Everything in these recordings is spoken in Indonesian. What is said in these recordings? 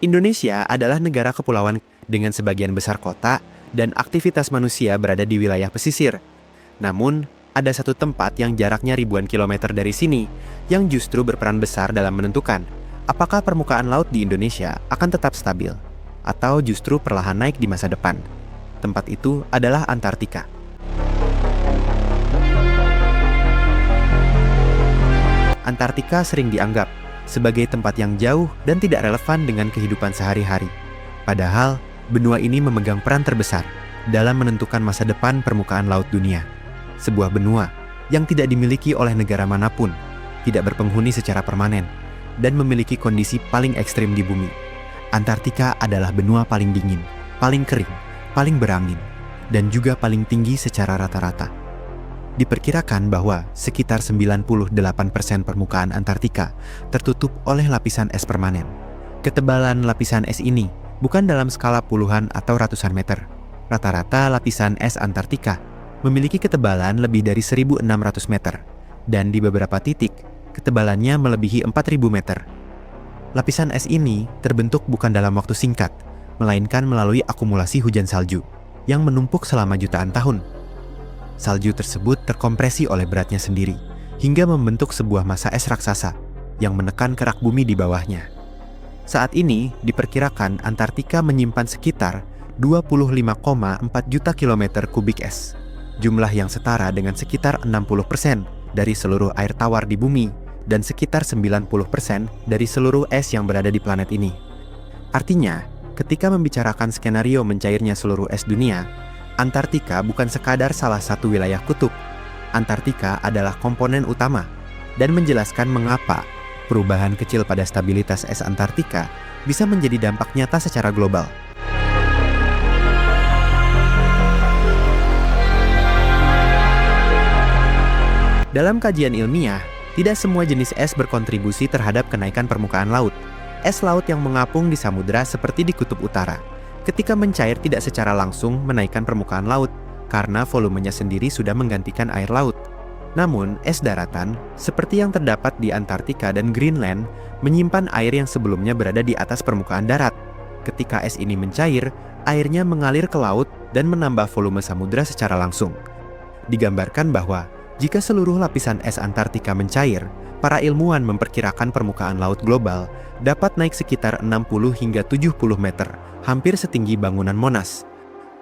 Indonesia adalah negara kepulauan dengan sebagian besar kota dan aktivitas manusia berada di wilayah pesisir. Namun, ada satu tempat yang jaraknya ribuan kilometer dari sini yang justru berperan besar dalam menentukan apakah permukaan laut di Indonesia akan tetap stabil atau justru perlahan naik di masa depan. Tempat itu adalah Antartika. Antartika sering dianggap sebagai tempat yang jauh dan tidak relevan dengan kehidupan sehari-hari. Padahal, benua ini memegang peran terbesar dalam menentukan masa depan permukaan laut dunia. Sebuah benua yang tidak dimiliki oleh negara manapun, tidak berpenghuni secara permanen, dan memiliki kondisi paling ekstrim di bumi. Antartika adalah benua paling dingin, paling kering, paling berangin, dan juga paling tinggi secara rata-rata. Diperkirakan bahwa sekitar 98% permukaan Antartika tertutup oleh lapisan es permanen. Ketebalan lapisan es ini bukan dalam skala puluhan atau ratusan meter. Rata-rata lapisan es Antartika memiliki ketebalan lebih dari 1.600 meter, dan di beberapa titik, ketebalannya melebihi 4.000 meter. Lapisan es ini terbentuk bukan dalam waktu singkat, melainkan melalui akumulasi hujan salju yang menumpuk selama jutaan tahun. Salju tersebut terkompresi oleh beratnya sendiri, hingga membentuk sebuah massa es raksasa yang menekan kerak bumi di bawahnya. Saat ini, diperkirakan Antartika menyimpan sekitar 25,4 juta kilometer kubik es, jumlah yang setara dengan sekitar 60% dari seluruh air tawar di bumi dan sekitar 90% dari seluruh es yang berada di planet ini. Artinya, ketika membicarakan skenario mencairnya seluruh es dunia, Antartika bukan sekadar salah satu wilayah kutub. Antartika adalah komponen utama dan menjelaskan mengapa perubahan kecil pada stabilitas es Antartika bisa menjadi dampak nyata secara global. Dalam kajian ilmiah, tidak semua jenis es berkontribusi terhadap kenaikan permukaan laut. Es laut yang mengapung di samudera seperti di Kutub Utara, ketika mencair tidak secara langsung menaikkan permukaan laut, karena volumenya sendiri sudah menggantikan air laut. Namun, es daratan, seperti yang terdapat di Antartika dan Greenland, menyimpan air yang sebelumnya berada di atas permukaan darat. Ketika es ini mencair, airnya mengalir ke laut dan menambah volume samudera secara langsung. Digambarkan bahwa, jika seluruh lapisan es Antartika mencair, para ilmuwan memperkirakan permukaan laut global dapat naik sekitar 60 hingga 70 meter, hampir setinggi bangunan Monas.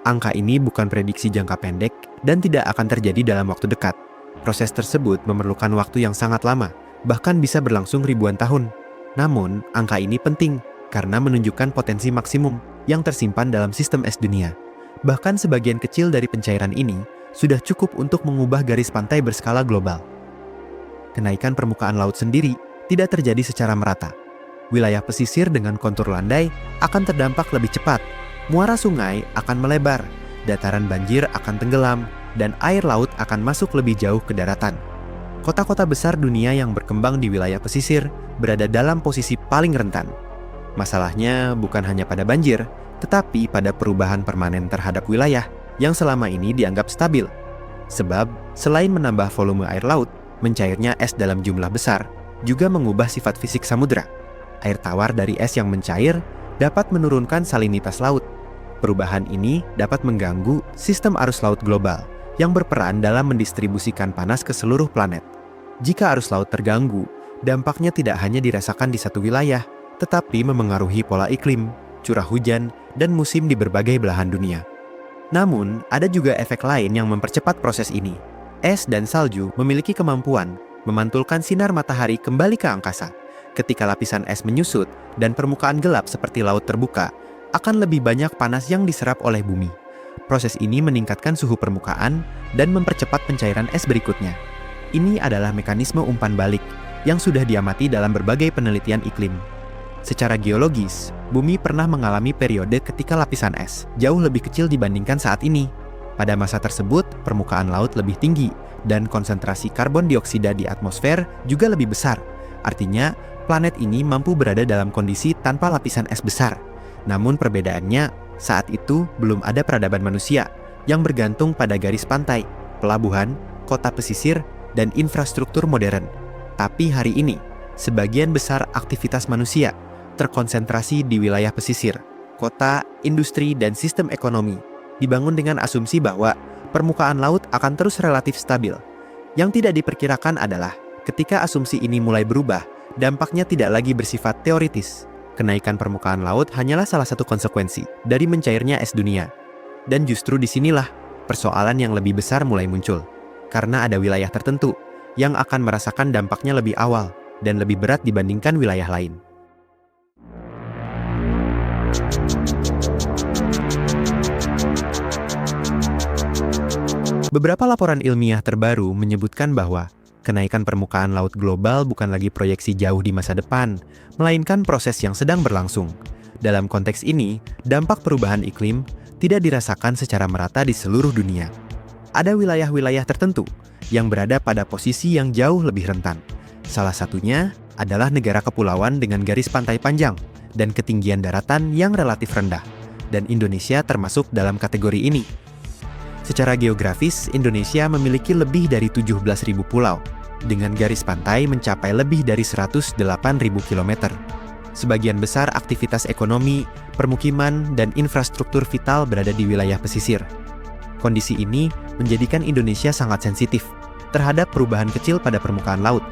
Angka ini bukan prediksi jangka pendek dan tidak akan terjadi dalam waktu dekat. Proses tersebut memerlukan waktu yang sangat lama, bahkan bisa berlangsung ribuan tahun. Namun, angka ini penting karena menunjukkan potensi maksimum yang tersimpan dalam sistem es dunia. Bahkan sebagian kecil dari pencairan ini sudah cukup untuk mengubah garis pantai berskala global. Kenaikan permukaan laut sendiri tidak terjadi secara merata. Wilayah pesisir dengan kontur landai akan terdampak lebih cepat, muara sungai akan melebar, dataran banjir akan tenggelam, dan air laut akan masuk lebih jauh ke daratan. Kota-kota besar dunia yang berkembang di wilayah pesisir berada dalam posisi paling rentan. Masalahnya bukan hanya pada banjir, tetapi pada perubahan permanen terhadap wilayah yang selama ini dianggap stabil. Sebab, selain menambah volume air laut, mencairnya es dalam jumlah besar juga mengubah sifat fisik samudera. Air tawar dari es yang mencair dapat menurunkan salinitas laut. Perubahan ini dapat mengganggu sistem arus laut global yang berperan dalam mendistribusikan panas ke seluruh planet. Jika arus laut terganggu, dampaknya tidak hanya dirasakan di satu wilayah, tetapi memengaruhi pola iklim, curah hujan, dan musim di berbagai belahan dunia. Namun, ada juga efek lain yang mempercepat proses ini. Es dan salju memiliki kemampuan memantulkan sinar matahari kembali ke angkasa. Ketika lapisan es menyusut dan permukaan gelap seperti laut terbuka, akan lebih banyak panas yang diserap oleh bumi. Proses ini meningkatkan suhu permukaan dan mempercepat pencairan es berikutnya. Ini adalah mekanisme umpan balik yang sudah diamati dalam berbagai penelitian iklim. Secara geologis, bumi pernah mengalami periode ketika lapisan es jauh lebih kecil dibandingkan saat ini. Pada masa tersebut, permukaan laut lebih tinggi dan konsentrasi karbon dioksida di atmosfer juga lebih besar. Artinya, planet ini mampu berada dalam kondisi tanpa lapisan es besar. Namun perbedaannya, saat itu belum ada peradaban manusia yang bergantung pada garis pantai, pelabuhan, kota pesisir, dan infrastruktur modern. Tapi hari ini, sebagian besar aktivitas manusia terkonsentrasi di wilayah pesisir, kota, industri, dan sistem ekonomi, dibangun dengan asumsi bahwa permukaan laut akan terus relatif stabil. Yang tidak diperkirakan adalah ketika asumsi ini mulai berubah, dampaknya tidak lagi bersifat teoritis. Kenaikan permukaan laut hanyalah salah satu konsekuensi dari mencairnya es dunia. Dan justru disinilah persoalan yang lebih besar mulai muncul. Karena ada wilayah tertentu yang akan merasakan dampaknya lebih awal dan lebih berat dibandingkan wilayah lain. Beberapa laporan ilmiah terbaru menyebutkan bahwa kenaikan permukaan laut global bukan lagi proyeksi jauh di masa depan, melainkan proses yang sedang berlangsung. Dalam konteks ini, dampak perubahan iklim tidak dirasakan secara merata di seluruh dunia. Ada wilayah-wilayah tertentu yang berada pada posisi yang jauh lebih rentan. Salah satunya adalah negara kepulauan dengan garis pantai panjang dan ketinggian daratan yang relatif rendah, dan Indonesia termasuk dalam kategori ini. Secara geografis, Indonesia memiliki lebih dari 17.000 pulau, dengan garis pantai mencapai lebih dari 108.000 km. Sebagian besar aktivitas ekonomi, permukiman, dan infrastruktur vital berada di wilayah pesisir. Kondisi ini menjadikan Indonesia sangat sensitif terhadap perubahan kecil pada permukaan laut.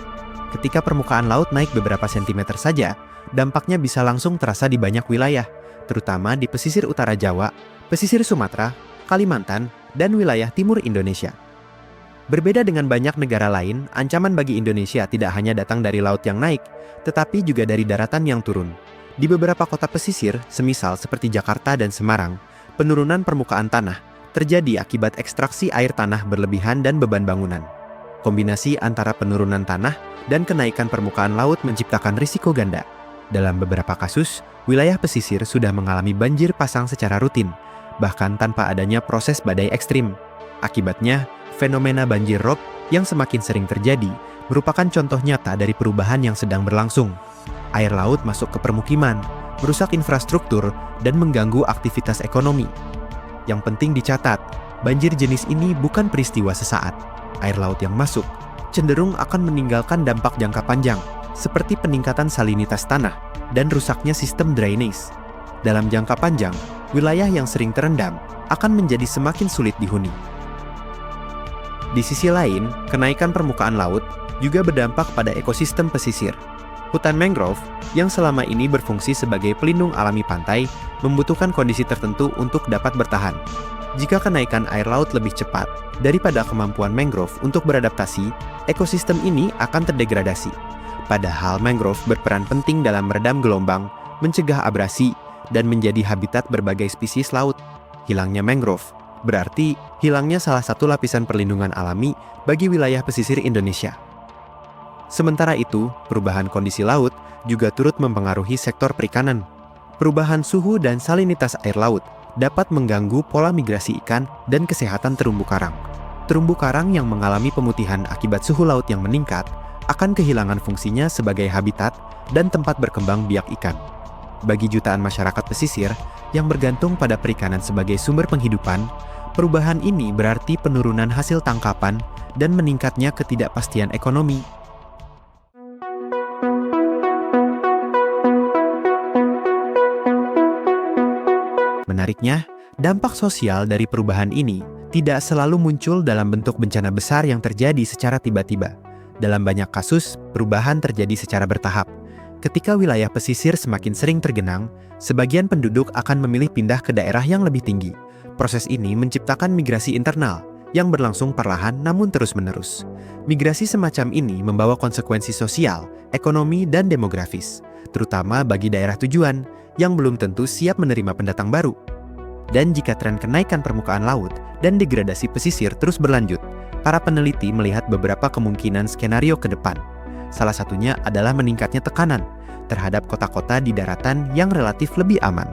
Ketika permukaan laut naik beberapa sentimeter saja, dampaknya bisa langsung terasa di banyak wilayah, terutama di pesisir utara Jawa, pesisir Sumatera, Kalimantan, dan wilayah timur Indonesia. Berbeda dengan banyak negara lain, ancaman bagi Indonesia tidak hanya datang dari laut yang naik, tetapi juga dari daratan yang turun. Di beberapa kota pesisir, semisal seperti Jakarta dan Semarang, penurunan permukaan tanah terjadi akibat ekstraksi air tanah berlebihan dan beban bangunan. Kombinasi antara penurunan tanah dan kenaikan permukaan laut menciptakan risiko ganda. Dalam beberapa kasus, wilayah pesisir sudah mengalami banjir pasang secara rutin, bahkan tanpa adanya proses badai ekstrim. Akibatnya, fenomena banjir rob yang semakin sering terjadi merupakan contoh nyata dari perubahan yang sedang berlangsung. Air laut masuk ke permukiman, merusak infrastruktur, dan mengganggu aktivitas ekonomi. Yang penting dicatat, banjir jenis ini bukan peristiwa sesaat. Air laut yang masuk cenderung akan meninggalkan dampak jangka panjang, seperti peningkatan salinitas tanah dan rusaknya sistem drainase. Dalam jangka panjang, wilayah yang sering terendam akan menjadi semakin sulit dihuni. Di sisi lain, kenaikan permukaan laut juga berdampak pada ekosistem pesisir. Hutan mangrove yang selama ini berfungsi sebagai pelindung alami pantai membutuhkan kondisi tertentu untuk dapat bertahan. Jika kenaikan air laut lebih cepat daripada kemampuan mangrove untuk beradaptasi, ekosistem ini akan terdegradasi. Padahal mangrove berperan penting dalam meredam gelombang, mencegah abrasi, dan menjadi habitat berbagai spesies laut. Hilangnya mangrove berarti hilangnya salah satu lapisan perlindungan alami bagi wilayah pesisir Indonesia. Sementara itu, perubahan kondisi laut juga turut mempengaruhi sektor perikanan. Perubahan suhu dan salinitas air laut dapat mengganggu pola migrasi ikan dan kesehatan terumbu karang. Terumbu karang yang mengalami pemutihan akibat suhu laut yang meningkat akan kehilangan fungsinya sebagai habitat dan tempat berkembang biak ikan. Bagi jutaan masyarakat pesisir yang bergantung pada perikanan sebagai sumber penghidupan, perubahan ini berarti penurunan hasil tangkapan dan meningkatnya ketidakpastian ekonomi. Menariknya, dampak sosial dari perubahan ini tidak selalu muncul dalam bentuk bencana besar yang terjadi secara tiba-tiba. Dalam banyak kasus, perubahan terjadi secara bertahap. Ketika wilayah pesisir semakin sering tergenang, sebagian penduduk akan memilih pindah ke daerah yang lebih tinggi. Proses ini menciptakan migrasi internal yang berlangsung perlahan namun terus-menerus. Migrasi semacam ini membawa konsekuensi sosial, ekonomi, dan demografis, terutama bagi daerah tujuan yang belum tentu siap menerima pendatang baru. Dan jika tren kenaikan permukaan laut dan degradasi pesisir terus berlanjut, para peneliti melihat beberapa kemungkinan skenario ke depan. Salah satunya adalah meningkatnya tekanan terhadap kota-kota di daratan yang relatif lebih aman.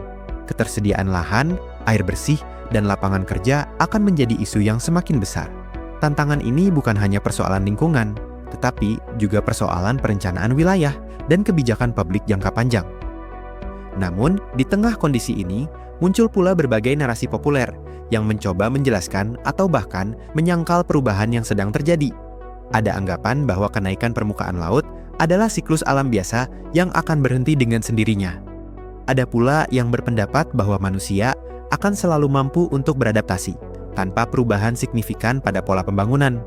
Ketersediaan lahan, air bersih, dan lapangan kerja akan menjadi isu yang semakin besar. Tantangan ini bukan hanya persoalan lingkungan, tetapi juga persoalan perencanaan wilayah dan kebijakan publik jangka panjang. Namun, di tengah kondisi ini, muncul pula berbagai narasi populer yang mencoba menjelaskan atau bahkan menyangkal perubahan yang sedang terjadi. Ada anggapan bahwa kenaikan permukaan laut adalah siklus alam biasa yang akan berhenti dengan sendirinya. Ada pula yang berpendapat bahwa manusia akan selalu mampu untuk beradaptasi, tanpa perubahan signifikan pada pola pembangunan.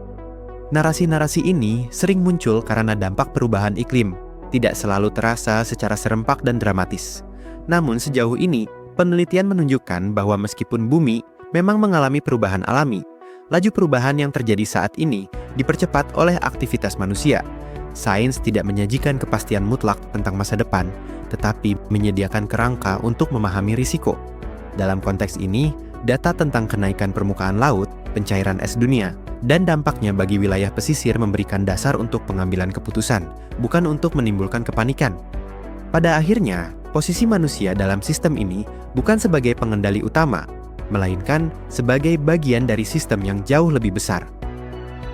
Narasi-narasi ini sering muncul karena dampak perubahan iklim tidak selalu terasa secara serempak dan dramatis. Namun sejauh ini, penelitian menunjukkan bahwa meskipun bumi memang mengalami perubahan alami, laju perubahan yang terjadi saat ini dipercepat oleh aktivitas manusia. Sains tidak menyajikan kepastian mutlak tentang masa depan, tetapi menyediakan kerangka untuk memahami risiko. Dalam konteks ini, data tentang kenaikan permukaan laut, pencairan es dunia, dan dampaknya bagi wilayah pesisir memberikan dasar untuk pengambilan keputusan, bukan untuk menimbulkan kepanikan. Pada akhirnya, posisi manusia dalam sistem ini bukan sebagai pengendali utama, melainkan sebagai bagian dari sistem yang jauh lebih besar.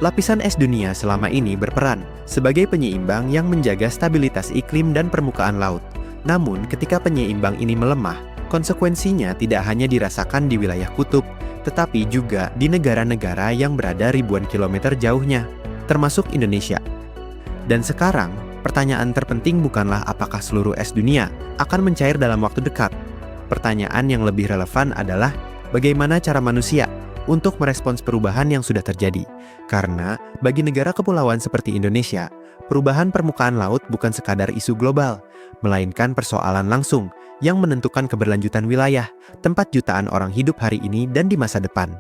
Lapisan es dunia selama ini berperan sebagai penyeimbang yang menjaga stabilitas iklim dan permukaan laut. Namun, ketika penyeimbang ini melemah, konsekuensinya tidak hanya dirasakan di wilayah kutub, tetapi juga di negara-negara yang berada ribuan kilometer jauhnya, termasuk Indonesia. Dan sekarang, pertanyaan terpenting bukanlah apakah seluruh es dunia akan mencair dalam waktu dekat. Pertanyaan yang lebih relevan adalah bagaimana cara manusia untuk merespons perubahan yang sudah terjadi. Karena bagi negara kepulauan seperti Indonesia, perubahan permukaan laut bukan sekadar isu global, melainkan persoalan langsung yang menentukan keberlanjutan wilayah, tempat jutaan orang hidup hari ini dan di masa depan.